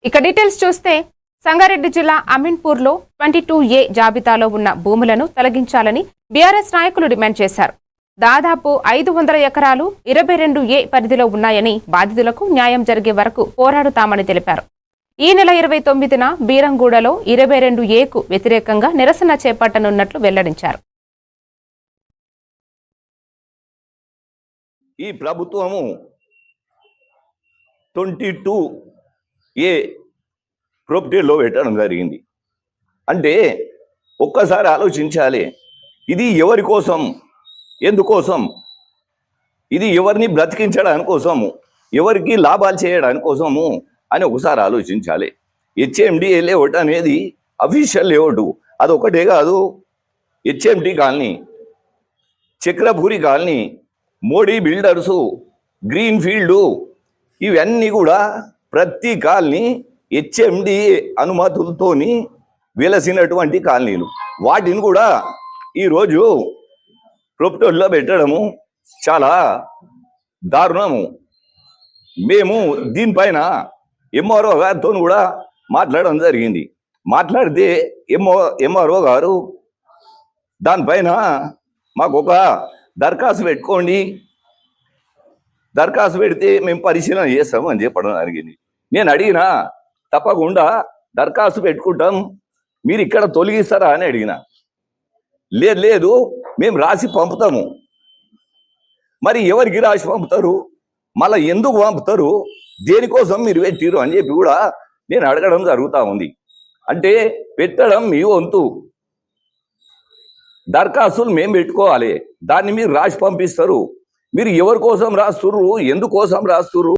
ఇక డీటెయిల్స్ చూస్తే సంగారెడ్డి జిల్లా అమీన్పూర్లో 22A జాబితాలో ఉన్న భూములను తొలగించాలని బీఆర్ఎస్ నాయకులు డిమాండ్ చేశారు. దాదాపు 500 ఎకరాలు 22A పరిధిలో ఉన్నాయని, బాధితులకు న్యాయం జరిగే వరకు పోరాడుతామని తెలిపారు. ఈ నెల 29న బీరంగూడలో 22Aకు వ్యతిరేకంగా నిరసన చేపట్టనున్నట్లు వెల్లడించారు. ఈ ప్రభుత్వము 22A ప్రాపర్టీలో పెట్టడం జరిగింది. అంటే ఒక్కసారి ఆలోచించాలి, ఇది ఎవరి కోసం, ఎందుకోసం, ఇది ఎవరిని బ్రతికించడానికి కోసము, ఎవరికి లాభాలు చేయడానికి కోసము అని ఒకసారి ఆలోచించాలి. హెచ్ఎండిఏ లేఅవుట్ అనేది అఫీషియల్ లేఅవుట్, అదొకటే కాదు. HMD colony, Chakrapuri colony, Modi builders, green field, ఇవన్నీ కూడా ప్రతి కాలనీ హెచ్ఎండి అనుమతులతోని వెలసినటువంటి కాలనీలు. వాటిని కూడా ఈరోజు ప్రొపర్టీలో పెట్టడము చాలా దారుణము. మేము దీనిపైన ఎంఆర్ఓ గారితో కూడా మాట్లాడడం జరిగింది. మాట్లాడితే ఎంఆర్ఓ గారు దానిపైన మాకు ఒక దరఖాస్తు పెట్టుకోండి, దరఖాస్తు పెడితే మేము పరిశీలన చేస్తాము అని చెప్పడం జరిగింది. నేను అడిగినా, తప్పకుండా దరఖాస్తు పెట్టుకుంటాం, మీరు ఇక్కడ తొలగిస్తారా అని అడిగిన. లేదు మేము రాసి పంపుతాము. మరి ఎవరికి రాసి పంపుతారు, మళ్ళీ ఎందుకు పంపుతారు, దేనికోసం మీరు పెట్టిరు అని చెప్పి కూడా నేను అడగడం జరుగుతూ ఉంది. అంటే పెట్టడం మీ వంతు, దరఖాస్తులు మేము పెట్టుకోవాలి, దాన్ని మీరు రాసి పంపిస్తారు. మీరు ఎవరి కోసం రాస్తుర్రు, ఎందుకోసం రాస్తుర్రు?